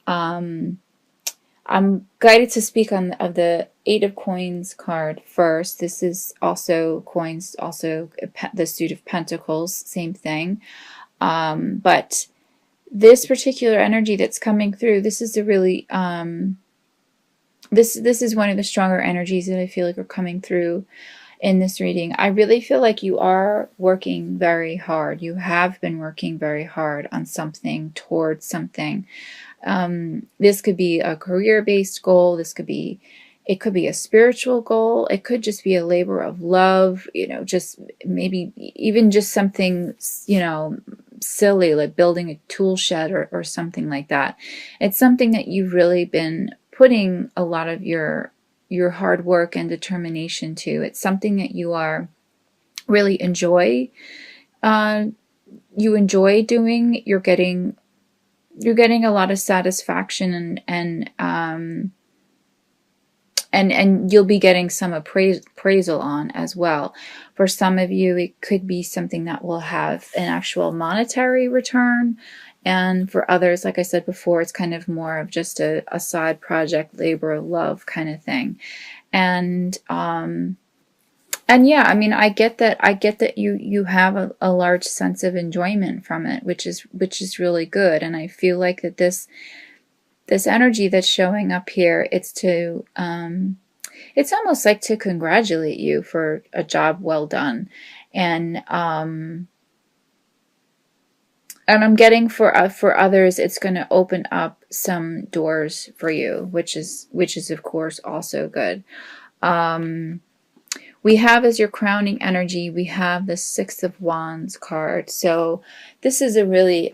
I'm guided to speak on of the Eight of Coins card first. This is also coins, also the suit of Pentacles, same thing. But this particular energy that's coming through, this is a really this is one of the stronger energies that I feel like are coming through in this reading. I really feel like you are working very hard. You have been working very hard on something, towards something. This could be a career-based goal. It could be a spiritual goal. It could just be a labor of love, just maybe even just something, silly, like building a tool shed or something like that. It's something that you've really been putting a lot of your hard work and determination to. It's something that you are really enjoy. You enjoy doing. You're getting a lot of satisfaction and you'll be getting some appraisal on as well. For some of you, it could be something that will have an actual monetary return. And for others, like I said before, it's kind of more of just a side project, labor of love kind of thing. And yeah, I mean, I get that you have a large sense of enjoyment from it, which is really good. And I feel like that this energy that's showing up here, it's almost like to congratulate you for a job well done. And I'm getting for others, it's going to open up some doors for you, which is of course also good. We have, as your crowning energy, we have the Six of Wands card. So this is a really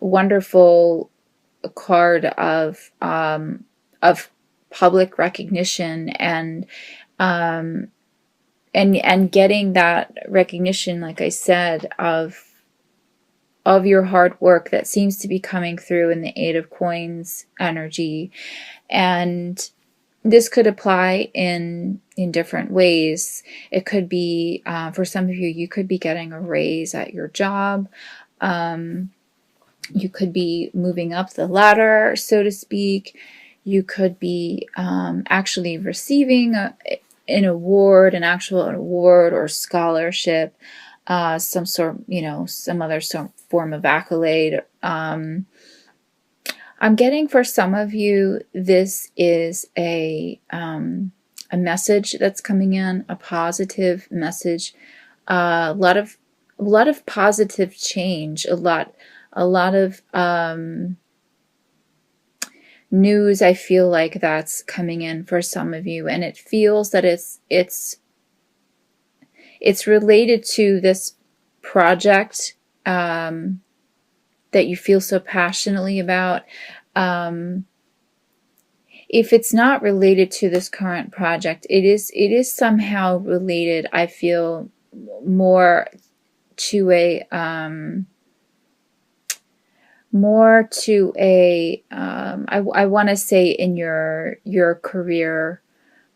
wonderful card of public recognition and getting that recognition, like I said, of your hard work that seems to be coming through in the Eight of Coins energy. And this could apply in different ways. It could be, for some of you, you could be getting a raise at your job. You could be moving up the ladder, so to speak. You could be actually receiving an award, an actual award or scholarship, some sort, some other form of accolade. I'm getting for some of you, this is a message that's coming in, a positive message, a lot of positive change, a lot of news. I feel like that's coming in for some of you, and it feels that it's related to this project that you feel so passionately about. If it's not related to this current project, it is somehow related, I feel, more to a I want to say in your career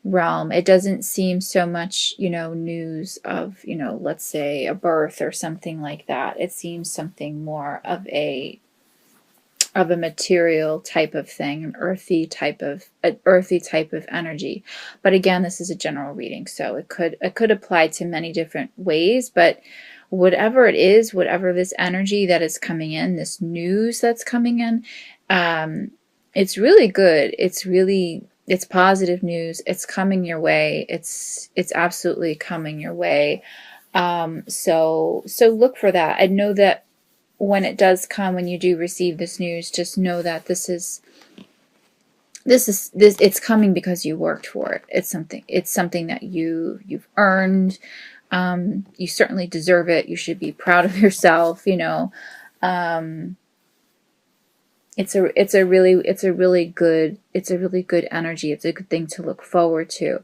realm. It doesn't seem so much, news of, let's say a birth or something like that. It seems something more of a material type of thing, an earthy type of energy. But again, this is a general reading, so it could apply to many different ways. But whatever it is, whatever this energy that is coming in, this news that's coming in, it's really good. It's positive news. It's coming your way. It's absolutely coming your way. So look for that. I know that when it does come, when you do receive this news, just know that this it's coming because you worked for it. It's something that you've earned. You certainly deserve it. You should be proud of yourself. It's a really good energy. It's a good thing to look forward to.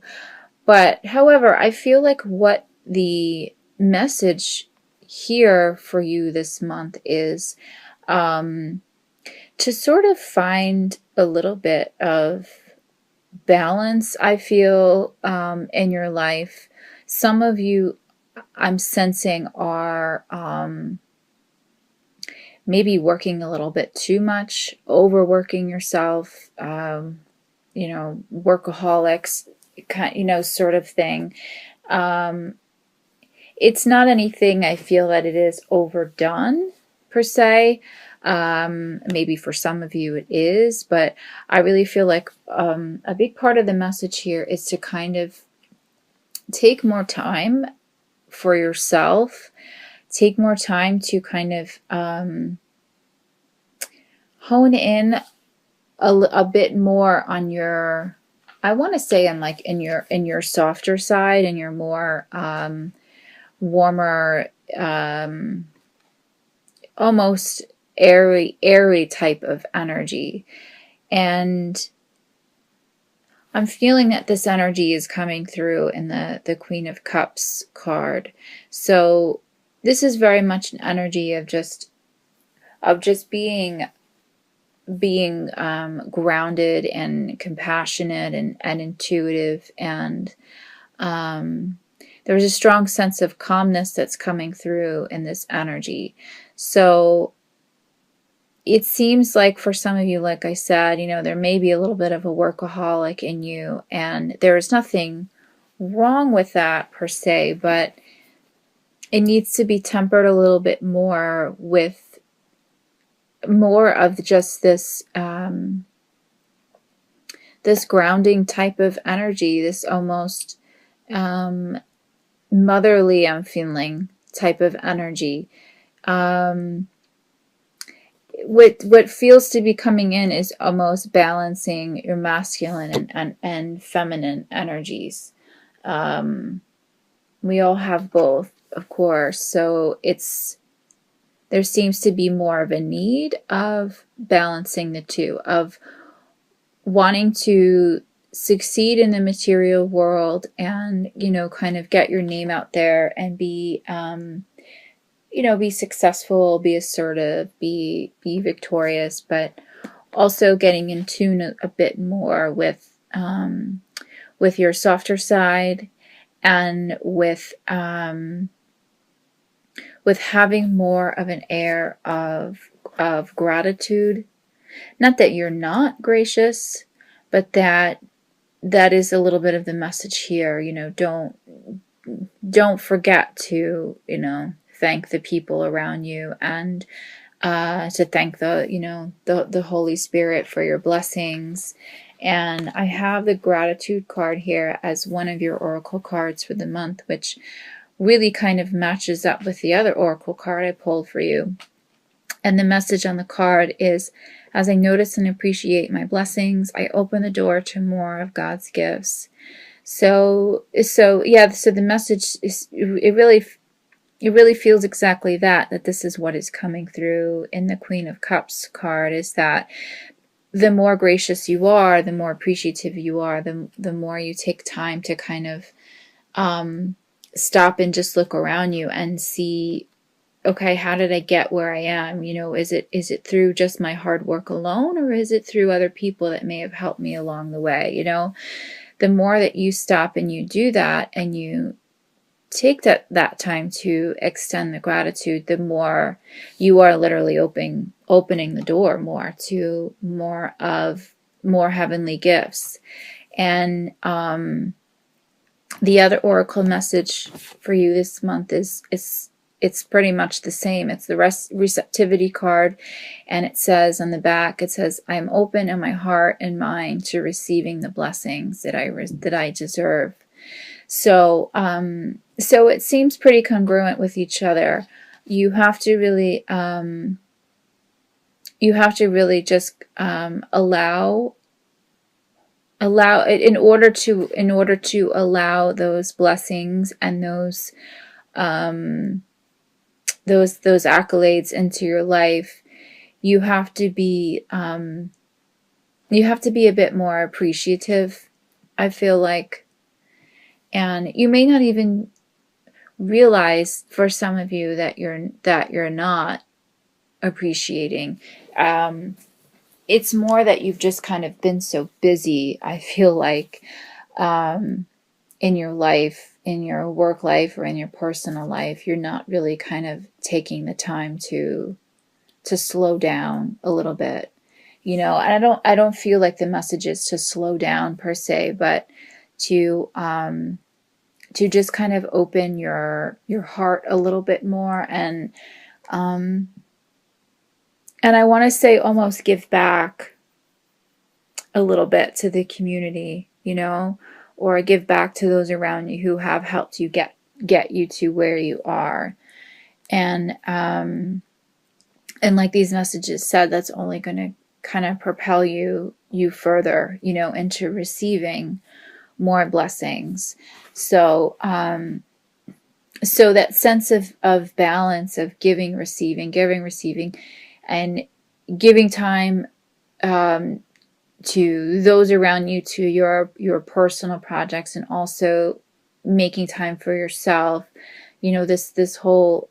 But however, I feel like what the message here for you this month is to sort of find a little bit of balance, I feel, in your life. Some of you, I'm sensing, are maybe working a little bit too much, overworking yourself, workaholics, sort of thing. It's not anything I feel that it is overdone per se. Maybe for some of you it is, but I really feel like a big part of the message here is to kind of take more time for yourself, take more time to kind of hone in a bit more on your, I want to say in your softer side and your more warmer, almost airy type of energy. And I'm feeling that this energy is coming through in the Queen of Cups card. So this is very much an energy of just being grounded and compassionate and intuitive, and there's a strong sense of calmness that's coming through in this energy. So it seems like for some of you, like I said, there may be a little bit of a workaholic in you, and there's nothing wrong with that per se, but it needs to be tempered a little bit more with more of just this this grounding type of energy, this almost motherly, I'm feeling, type of energy. What feels to be coming in is almost balancing your masculine and feminine energies. We all have both, of course, so there seems to be more of a need of balancing the two, of wanting to succeed in the material world and, kind of get your name out there and be, be successful, be assertive, be victorious, but also getting in tune a bit more with your softer side, and with having more of an air of gratitude. Not that you're not gracious, but that is a little bit of the message here. Don't forget to, thank the people around you, and to thank the Holy Spirit for your blessings. And I have the gratitude card here as one of your oracle cards for the month, which really kind of matches up with the other oracle card I pulled for you. And the message on the card is, as I notice and appreciate my blessings, I open the door to more of God's gifts. So the message is, it really feels exactly that this is what is coming through in the Queen of Cups card, is that the more gracious you are, the more appreciative you are, the more you take time to kind of stop and just look around you and see, okay, how did I get where I am? Is it through just my hard work alone, or is it through other people that may have helped me along the way? The more that you stop and you do that, and you take that time to extend the gratitude, the more you are literally opening the door more to more heavenly gifts. And the other oracle message for you this month is it's pretty much the same. It's the receptivity card, and it says on the back, it says, I am open in my heart and mind to receiving the blessings that I deserve. So it seems pretty congruent with each other. You have to really just allow it in order to allow those blessings and those accolades into your life. You have to be a bit more appreciative, I feel like. And you may not even realize, for some of you, that you're not appreciating. It's more that you've just kind of been so busy, I feel like, in your life, in your work life, or in your personal life. You're not really kind of taking the time to slow down a little bit, you know. And I don't feel like the message is to slow down per se, but to just kind of open your heart a little bit more, and I want to say almost give back a little bit to the community, you know, or give back to those around you who have helped you get you to where you are. And like these messages said, that's only going to kind of propel you further, you know, into receiving more blessings. So so that sense of balance of giving, receiving, and giving time to those around you, to your personal projects, and also making time for yourself. You know, this whole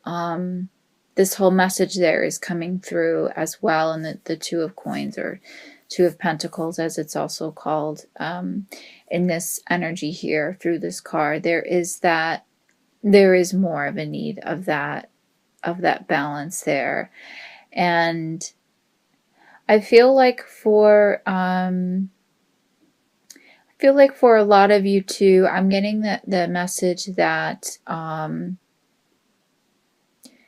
message there is coming through as well. And the Two of Coins, or Two of Pentacles as it's also called, in this energy here through this card, there is more of a need of that balance there. And I feel like for a lot of you too, I'm getting the message that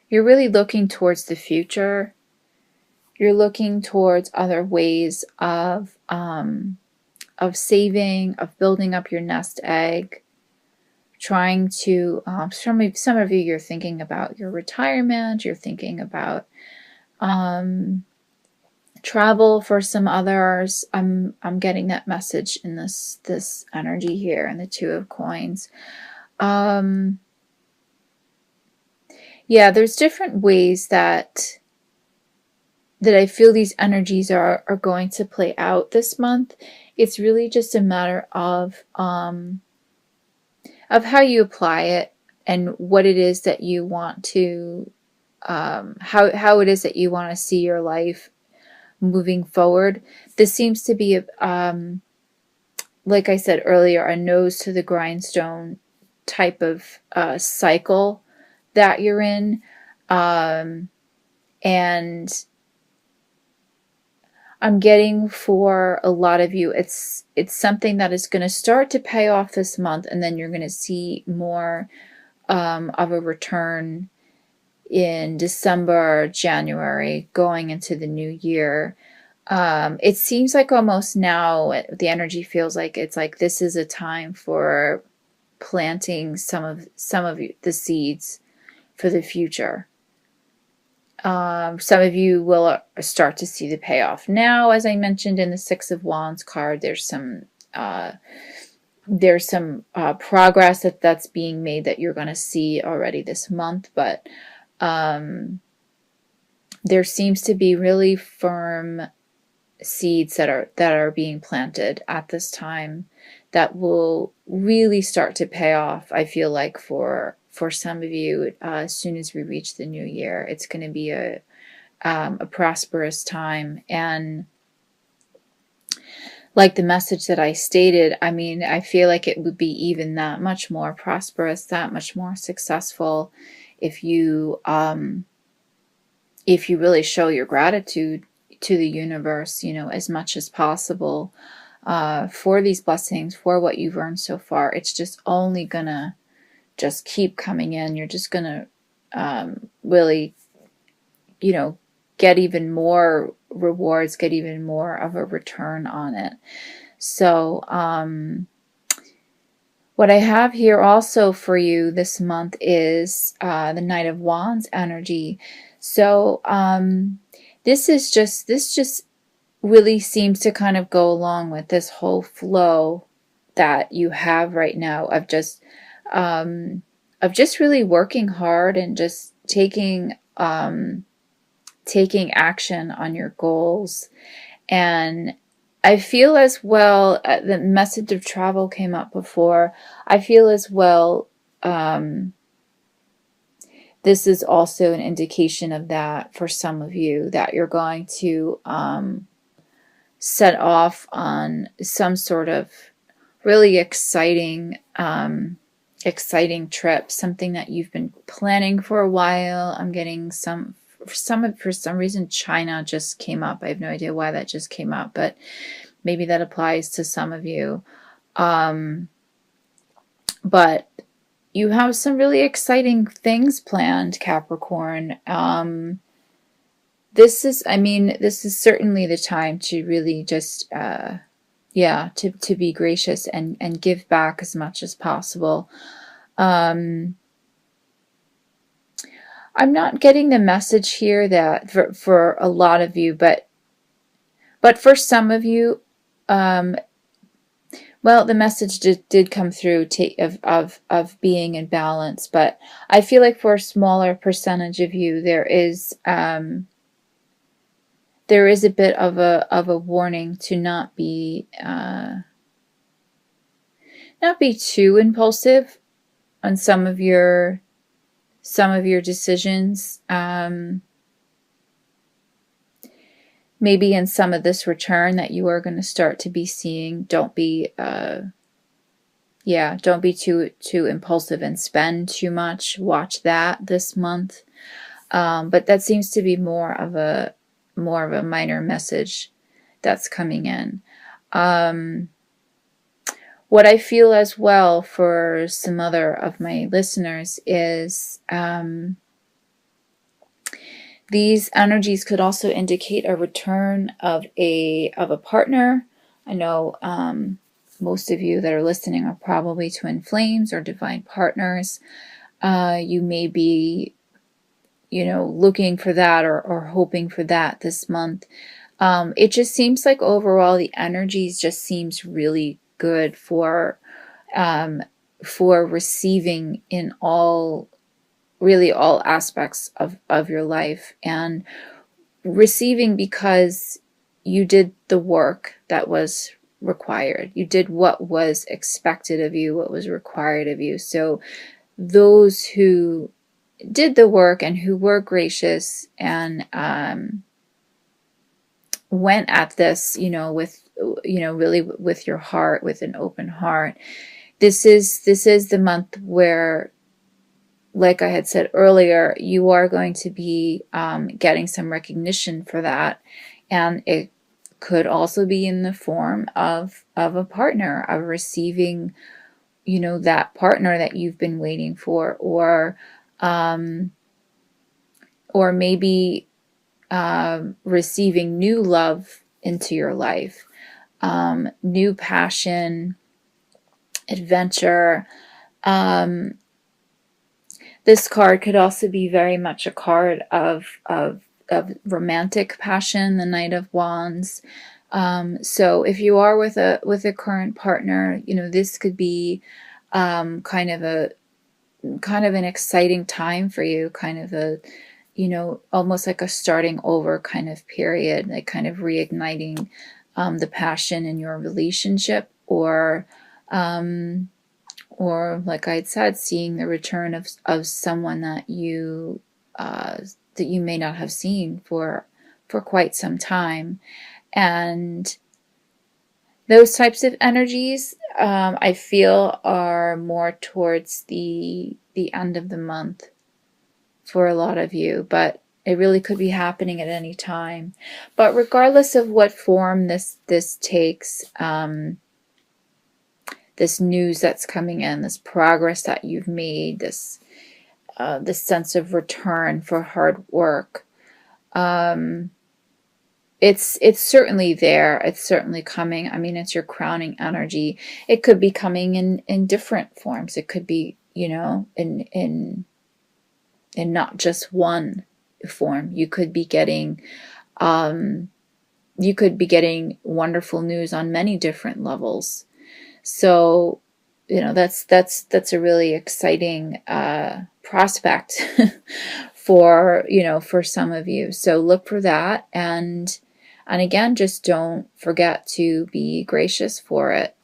you're really looking towards the future. You're looking towards other ways of saving, of building up your nest egg, trying to, some of you, you're thinking about your retirement, you're thinking about travel. For some others, I'm getting that message in this energy here, and the Two of Coins. Yeah, there's different ways that I feel these energies are going to play out this month. It's really just a matter of how you apply it, and what it is that you want to, how it is that you want to see your life moving forward. This seems to be, like I said earlier, a nose to the grindstone type of cycle that you're in. And I'm getting, for a lot of you, it's something that is going to start to pay off this month, and then you're going to see more of a return in December, January, going into the new year. It seems like almost now the energy feels like it's like this is a time for planting some of the seeds for the future. Some of you will start to see the payoff now. As I mentioned in the Six of Wands card, there's some progress that's being made that you're going to see already this month, but there seems to be really firm seeds that are being planted at this time that will really start to pay off. I feel like for some of you, as soon as we reach the new year, it's going to be a prosperous time. And like the message that I stated, I mean, I feel like it would be even that much more prosperous, that much more successful, if you really show your gratitude to the universe, you know, as much as possible, for these blessings, for what you've earned so far. It's just only gonna just keep coming in. You're just gonna really, you know, get even more rewards, get even more of a return on it. So what I have here also for you this month is the Knight of Wands energy. So this just really seems to kind of go along with this whole flow that you have right now of just really working hard and just taking action on your goals. And I feel as well, the message of travel came up before. I feel as well, this is also an indication of that for some of you, that you're going to set off on some sort of really exciting trip, something that you've been planning for a while. I'm getting some for some reason, China just came up. I have no idea why that just came up, but maybe that applies to some of you. But you have some really exciting things planned, Capricorn. This is certainly the time to really just, to be gracious and give back as much as possible. I'm not getting the message here that for a lot of you, but for some of you, well, the message did come through of being in balance, but I feel like for a smaller percentage of you, there is a bit of a warning to not be too impulsive on some of your decisions. Maybe in some of this return that you are going to start to be seeing, don't be too impulsive and spend too much. Watch that this month. But that seems to be more of a minor message that's coming in. What I feel as well for some other of my listeners is these energies could also indicate a return of a partner. I know most of you that are listening are probably twin flames or divine partners. You may be, looking for that or hoping for that this month. It just seems like overall the energies just seems really good for receiving in all aspects of your life, and receiving because you did the work that was required. You did what was expected of you, what was required of you. So those who did the work and who were gracious and went at this, with really with your heart, with an open heart. This is the month where, like I had said earlier, you are going to be getting some recognition for that. And it could also be in the form of a partner, of receiving, that partner that you've been waiting for, or maybe receiving new love into your life, new passion, adventure. This card could also be very much a card of romantic passion, the Knight of Wands. So if you are with a current partner, this could be kind of an exciting time for you, kind of a, almost like a starting over kind of period, like kind of reigniting the passion in your relationship, or like I had said, seeing the return of someone that you may not have seen for quite some time. And those types of energies, I feel, are more towards the end of the month for a lot of you, but it really could be happening at any time. But regardless of what form this takes, this news that's coming in, this progress that you've made, this sense of return for hard work, it's certainly there. It's certainly coming. I mean, it's your crowning energy. It could be coming in different forms. It could be, in not just one form. You could be getting wonderful news on many different levels. So, that's a really exciting prospect for some of you. So look for that, and again, just don't forget to be gracious for it.